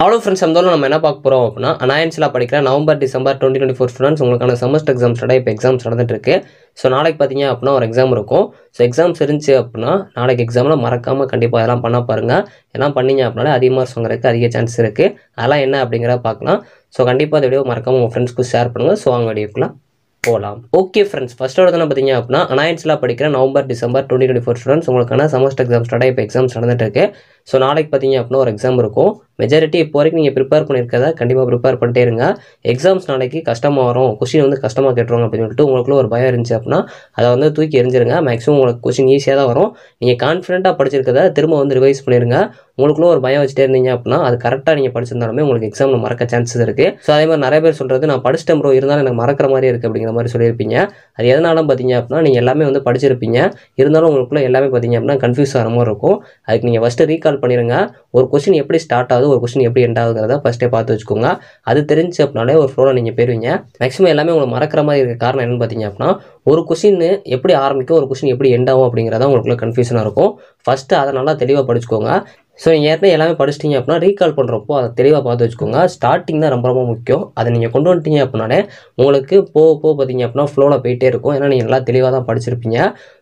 அவ்வளோ ஃப்ரெண்ட்ஸ் இருந்தாலும் நம்ம என்ன பார்க்க போகிறோம் அப்படின்னா அனாயன்ஸில் படிக்கிற நவம்பர் டிசம்பர் 2024 ஸ்டூடெண்ட்ஸ் உங்களுக்கான செமஸ்டர் எக்ஸாம்ஸ் இப்போ எக்ஸாம்ஸ் நடந்துட்டு இருக்கு. ஸோ நாளைக்கு பார்த்தீங்க அப்படின்னா ஒரு எக்ஸாம் இருக்கும். ஸோ எக்ஸாம்ஸ் இருந்துச்சு அப்படின்னா நாளைக்கு எக்ஸாமில் மறக்காமல் கண்டிப்பாக அதெல்லாம் பண்ண பாருங்கள். எல்லாம் பண்ணீங்க அப்படின்னாலே அதிக மார்க்ஸ் வாங்குறதுக்கு அதிக சான்ஸ் இருக்குது. அதெல்லாம் என்ன அப்படிங்கிறத பார்க்கலாம். ஸோ கண்டிப்பாக இந்த வீடியோ மறக்காமல் உங்கள் ஃப்ரெண்ட்ஸ்க்கு ஷேர் பண்ணுங்கள். ஸோ அவங்க வீடியோக்குலாம் போகலாம். ஓகே ஃப்ரெண்ட்ஸ், ஃபர்ஸ்ட் எடுத்து பார்த்தீங்க அப்படின்னா அனாயன்ஸில் படிக்கிற நவம்பர் டிசம்பர் 2024 ஸ்டூடெண்ட்ஸ் உங்களுக்கான செமஸ்டர் எக்ஸாம்ஸ் இப்போ எக்ஸாம்ஸ் நடந்துட்டு இருக்கு. ஸோ நாளைக்கு பார்த்தீங்க அப்படின்னா ஒரு எக்ஸாம் இருக்கும். மெஜாரிட்டி இப்போ வரைக்கும் நீங்கள் ப்ரிப்பேர் பண்ணியிருக்கதை கண்டிப்பாக ப்ரிப்பேர் பண்ணிட்டே இருங்க. எக்ஸாம்ஸ் நாளைக்கு கஷ்டமாக வரும், கொஸ்டின் வந்து கஷ்டமாக கேட்டுருவாங்க அப்படின்னு சொல்லிட்டு உங்களுக்குள்ள ஒரு பயம் இருந்துச்சு அப்படின்னா அதை வந்து தூக்கி எரிஞ்சிருங்க. மேக்ஸிமம் உங்களுக்கு கொஸ்டின் ஈஸியாக தான் வரும். நீங்கள் கான்ஃபிடென்ட்டாக படிச்சிருக்கதை திரும்ப வந்து ரிவைஸ் பண்ணிடுங்க. உங்களுக்குள்ள ஒரு பயம் வச்சுட்டே இருந்தீங்க அப்படின்னா அது கரெக்டாக நீங்கள் படிச்சிருந்தாலுமே உங்களுக்கு எக்ஸாமில் மறக்க சான்சஸ் இருக்குது. ஸோ அதே மாதிரி நிறைய பேர் சொல்கிறது நான் படிச்சிட்டேன் ப்ரோ, இருந்தாலும் எனக்கு மறக்கிற மாதிரி இருக்குது அப்படிங்கிற மாதிரி சொல்லியிருப்பீங்க. அது எதனாலும் பார்த்தீங்க அப்படின்னா நீங்கள் எல்லாமே வந்து படிச்சிருப்பீங்க, இருந்தாலும் உங்களுக்குள்ள எல்லாமே பார்த்தீங்க அப்படின்னா கன்ஃபியூஸ் ஆகிற மாதிரி இருக்கும். அதுக்கு நீங்கள் ஃபஸ்ட்டு ரீகால் பண்ணிடுங்க. ஒரு கொஸ்டின் எப்படி ஸ்டார்ட் ஆகுது, ஒரு கொஸ்டின் எப்படி எண்ட் ஆகுதுங்கிறத ஃபஸ்ட்டே பார்த்து வச்சுக்கோங்க. அது தெரிஞ்சு அப்படின்னாலே ஒரு ஃப்ளோவில் நீங்கள் போயிருவீங்க. மேக்ஸிமம் எல்லாமே உங்களுக்கு மறக்கிற மாதிரி இருக்க காரணம் என்னன்னு பார்த்தீங்க அப்படின்னா ஒரு கொஸ்டின் எப்படி ஆரம்பிக்கும், ஒரு கொஸ்டின் எப்படி எண்ட் ஆகும் அப்படிங்கிறத உங்களுக்குள்ள கன்ஃபியூஷனாக இருக்கும். ஃபஸ்ட்டு அதை நல்லா தெளிவாக படிச்சுக்கோங்க. ஸோ நீங்கள் ஏற்கனவே எல்லாமே படிச்சிட்டிங்க அப்படின்னா ரீகால் பண்ணுறப்போ அதை தெளிவாக பார்த்து வச்சுக்கோங்க. ஸ்டார்டிங் தான் ரொம்ப ரொம்ப முக்கியம். அதை நீங்கள் கொண்டு வந்துட்டீங்க அப்படின்னாலே உங்களுக்கு போக பார்த்தீங்க அப்படின்னா ஃப்ளோவில் போயிட்டே இருக்கும். ஏன்னா நீங்கள் நல்லா தெளிவாக தான் படிச்சிருப்பீங்க.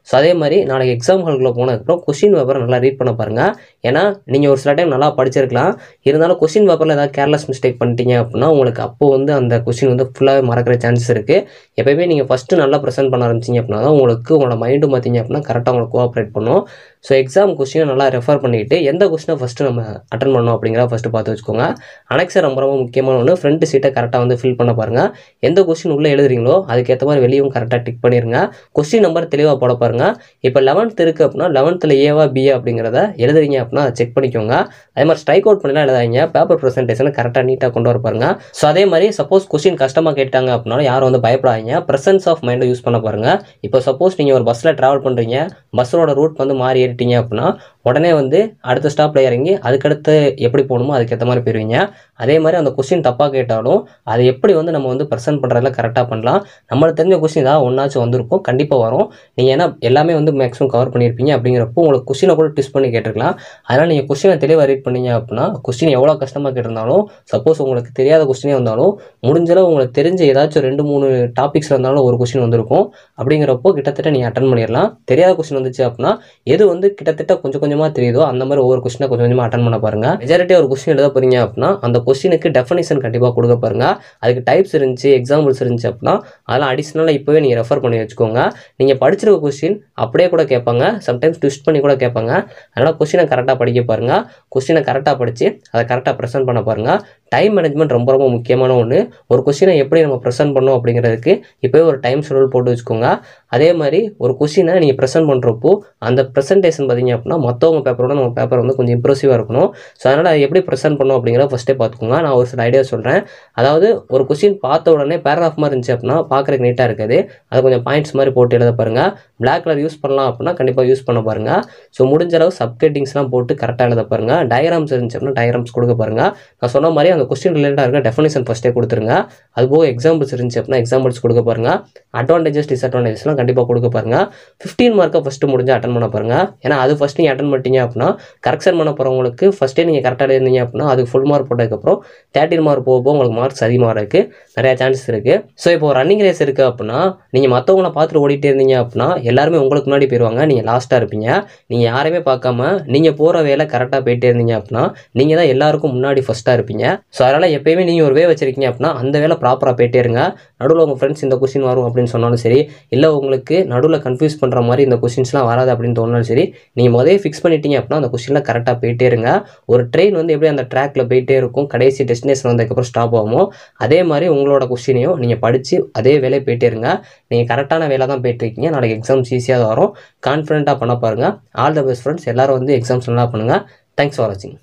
ஸோ அதே மாதிரி நாளைக்கு எக்ஸாம் ஹாலுக்குள்ளே போனதுக்கப்புறம் கொஸ்டின் பேப்பரை நல்லா ரீட் பண்ண பாருங்கள். ஏன்னா நீங்கள் ஒரு சில டைம் நல்லா படிச்சிருக்கலாம், இருந்தாலும் கொஸ்டின் பேப்பரில் ஏதாவது கேர்லெஸ் மிஸ்டேக் பண்ணிட்டீங்க அப்படின்னா உங்களுக்கு அப்போ வந்து அந்த கொஸ்டின் வந்து ஃபுல்லாகவே மறக்கிற சான்சஸ் இருக்குது. எப்போயுமே நீங்கள் ஃபஸ்ட்டு நல்லா ப்ரெசென்ட் பண்ண ஆரம்பிச்சிங்க அப்படின்னா தான் உங்களுக்கு உங்களோட மைண்டும் பார்த்தீங்க அப்படின்னா கரெக்டாக உங்களுக்கு கோஆப்ரேட் பண்ணும். ஸோ எக்ஸாம் கொஸ்டினை நல்லா ரெஃபர் பண்ணிவிட்டு எந்த கொஸ்டினை ஃபஸ்ட்டு நம்ம அட்டன் பண்ணோம் அப்படிங்கிறத ஃபஸ்ட்டு பார்த்து வச்சுக்கோங்க. அனெக்ஸர் ரொம்ப ரொம்ப முக்கியமான ஒன்று. ஃப்ரண்ட் சீட்டை கரெக்டாக வந்து ஃபில் பண்ண பாருங்கள். எந்த கொஸ்டின் உள்ளே எழுதுறீங்களோ அதுக்கேற்ற மாதிரி வெளியும் கரெக்டாக டிக் பண்ணிடுங்க. கொஸ்டின் நம்பர் தெளிவாக போட பாருங்கள். இப்போ 11th இருக்குது அப்படின்னா 11th ஏவா பிஏ அப்படிங்கிறத எழுதுறீங்க அப்படின்னா அதை செக் பண்ணிக்கோங்க. அதே மாதிரி ஸ்ட்ரைக் அவுட் பண்ணலாம் எழுதாதீங்க. பேப்பர் ப்ரெசன்டேஷனை கரெக்டாக நீட்டாக கொண்டு வர பாருங்க. ஸோ அதே மாதிரி சப்போஸ் கொஸ்டின் கஷ்டமாக கேட்டாங்க அப்படின்னா யாரும் வந்து பயப்படாதீங்க. ப்ரெசன்ஸ் ஆஃப் மைண்டை யூஸ் பண்ண பாருங்கள். இப்போ சப்போஸ் நீங்கள் ஒரு பஸ்ஸில் ட்ராவல் பண்ணுறீங்க, பஸ்ஸோட ரூட் வந்து மாறி ஏறிட்டீங்க அப்படின்னா உடனே வந்து அடுத்த ஸ்டாப்பில் இறங்கி அதுக்கடுத்து எப்படி போகணுமோ அதுக்கேற்ற மாதிரி போயிருவீங்க. அதே மாதிரி அந்த கொஸ்டின் தப்பாக கேட்டாலும் அதை எப்படி வந்து நம்ம வந்து ப்ரெசென்ட் பண்ணுறதுல கரெக்டாக பண்ணலாம். நம்மளுக்கு தெரிஞ்ச கொஸ்டின் தான் ஒன்றாச்சும் வந்திருக்கும், கண்டிப்பாக வரும். நீங்கள் ஏன்னா எல்லாமே வந்து மேக்ஸிமம் கவர் பண்ணியிருப்பீங்க. அப்படிங்கிறப்போ உங்களுக்கு கொஸ்டினை கூட டிஸ்ட் பண்ணி கேட்டிருக்கலாம். அதனால் நீங்கள் கொஸ்டினை தெளிவாக ரீட் பண்ணீங்க அப்படின்னா கொஸ்டின் எவ்வளோ கஷ்டமாக கேட்டிருந்தாலும் சப்போஸ் உங்களுக்கு தெரியாத கொஸ்டினே வந்தாலும் முடிஞ்சளவு உங்களுக்கு தெரிஞ்ச ஏதாச்சும் 2-3 டாபிக்ஸில் இருந்தாலும் ஒரு கொஸ்டின் வந்திருக்கும். அப்படிங்கிறப்போ கிட்டத்தட்ட நீங்கள் அட்டன் பண்ணிடலாம். தெரியாத கொஸ்டின் வந்துச்சு அப்படின்னா எது வந்து கிட்டத்தட்ட கொஞ்சம் கொஞ்சமாக தெரியுதோ அந்த மாதிரி ஒவ்வொரு கொஸ்டினை கொஞ்சம் கொஞ்சமாக அட்டன் பண்ண பாருங்கள். மெஜாரிட்டியாக ஒரு கொஸ்டின் எழுத போகிறீங்க அப்படின்னா அந்த கொஸ்டினுக்கு டெஃபினிஷன் கண்டிப்பாக கொடுக்க பாருங்கள். அதுக்கு டைப்ஸ் இருந்துச்சு, எக்ஸாம்பிள்ஸ் இருந்துச்சு அப்படின்னா அதெல்லாம் அடிஷ்னலாக இப்போவே நீங்கள் ரெஃபர் பண்ணி வச்சுக்கோங்க. நீங்கள் படிச்சிருக்க கொஸ்டின் அப்படியே கூட கேட்பாங்க, சம்டைம்ஸ் ட்விஸ்ட் பண்ணி கூட கேட்பாங்க. அதனால் கொஸ்டினை கரெக்டாக படிக்க பாருங்கள். கொஸ்டினை கரெக்டாக படித்து அதை கரெக்டாக ப்ரெசென்ட் பண்ண பாருங்கள். டைம் மேனேஜ்மெண்ட் ரொம்ப ரொம்ப முக்கியமான ஒன்று. ஒரு கொஸ்டினை எப்படி நம்ம ப்ரெசென்ட் பண்ணோம் அப்படிங்கிறதுக்கு இப்போவே ஒரு டைம் ஷெட்யூல் போட்டு வச்சுக்கோங்க. அதே மாதிரி ஒரு கொஸ்டினை நீங்கள் ப்ரெசென்ட் பண்ணுறப்போ அந்த ப்ரெசன்டேஷன் பார்த்தீங்க அப்படின்னா மற்றவங்க பேப்பரோட நம்ம பேப்பர் வந்து கொஞ்சம் இம்ப்ரெசிவாக இருக்கணும். ஸோ அதனால் அதை எப்படி ப்ரெசென்ட் பண்ணோம் அப்படிங்கிறத ஃபஸ்ட்டே பார்த்துக்கோங்க. நான் ஒரு சில ஐடியா சொல்கிறேன். அதாவது ஒரு கொஸ்டின் பார்த்த உடனே பேராகிராஃப் மாதிரி இருந்துச்சு அப்படின்னா பார்க்குறதுக்கு நீட்டாக இருக்குது. அதை கொஞ்சம் பாயிண்ட்ஸ் மாதிரி போட்டு எழுத பாருங்கள். பிளாக் கலர் யூஸ் பண்ணலாம் அப்படின்னா கண்டிப்பாக யூஸ் பண்ண பாருங்கள். ஸோ முடிஞ்ச அளவு சப்கெட்டிங்ஸ்லாம் போட்டு கரெக்டாக எழுத பாருங்கள். டயக்ராம்ஸ் இருந்துச்சு அப்படின்னா டயக்ராம்ஸ் கொடுக்க பாருங்கள். நான் சொன்ன மாதிரி அந்த கொஸ்டின் ரிலேட்டடாக இருக்க டெஃபினிஷன் ஃபஸ்ட்டே கொடுத்துருங்க. அதுபோக எக்ஸாம்பிள்ஸ் இருந்துச்சு அப்படின்னா எக்ஸாம்பிள்ஸ் கொடுக்க பாருங்கள். அட்வான்டேஜஸ் டிஸ்அட்வான்டேஜஸ்லாம் கண்டிப்பாக கொடுக்க பாருங்கள். 15 மார்க்கை ஃபஸ்ட்டு முடிஞ்சு அட்டன் பண்ண பாருங்கள். ஏன்னா அது ஃபஸ்ட் நீங்கள் அட்டன் பண்ணிட்டீங்க அப்படின்னா கரெக்ஷன் பண்ண போகிறவங்களுக்கு ஃபஸ்ட்டே நீங்கள் கரெக்டாக எழுதிங்க அப்படின்னா அதுக்கு ஃபுல் மார்க் போட்டதுக்கப்புறம் 13 மார்க் போக உங்களுக்கு மார்க்ஸ் அதிகமாக வரதுக்கு நிறையா சான்சஸ் இருக்குது. ஸோ இப்போ ரன்னிங் ரேஸ் இருக்குது அப்படின்னா நீங்கள் மற்றவங்கள பார்த்துட்டு ஓடிட்டே இருந்தீங்க அப்படின்னா எல்லாருமே உங்களுக்கு முன்னாடி போயிடுவாங்க, நீங்கள் லாஸ்ட்டாக இருப்பீங்க. நீங்கள் யாரையுமே பார்க்காம நீங்கள் போகிற வேலை கரெக்டாக போயிட்டே இருந்தீங்க அப்படின்னா நீங்கள் தான் எல்லாருக்கும் முன்னாடி ஃபஸ்ட்டாக இருப்பீங்க. ஸோ அதனால் எப்போயுமே நீங்கள் ஒரு வே வச்சுருக்கீங்க அப்படின்னா அந்த வேலை ப்ராப்பராக போயிட்டே இருங்க. நடுவில் உங்கள் ஃப்ரெண்ட்ஸ் இந்த கொஸ்டின் வரும் அப்படின்னு சொன்னாலும் சரி, இல்லை உங்களுக்கு நடுவில் கன்ஃபியூஸ் பண்ணுற மாதிரி இந்த கொஸ்டின்ஸ்லாம் வராது அப்படின்னு தோணாலும் சரி, நீங்கள் முதல்ல ஃபிக்ஸ் பண்ணிட்டீங்க அப்படின்னா அந்த கொஸ்டினில் கரெக்டாக போயிட்டே இருங்க. ஒரு ட்ரெயின் வந்து எப்படி அந்த ட்ராக்கில் போயிட்டே இருக்கும், கடைசி டெஸ்டினேஷன் வந்ததுக்கப்புறம் ஸ்டாப் ஆகுமோ அதே மாதிரி உங்களோட கொஸ்டினையும் நீங்கள் படித்து அதே வேலையை போயிட்டே இருங்க. நீங்கள் கரெக்டான வேலை தான் போயிட்டு இருக்கீங்க. நாளைக்கு எக்ஸாம்ஸ் ஈஸியாக தான் வரும். கான்ஃபிடென்ட்டாக பண்ண பாருங்கள். All the best friends. எல்லோரும் வந்து எக்ஸாம்ஸ் நல்லா பண்ணுங்கள். தேங்க்ஸ் ஃபார் வாட்சிங்.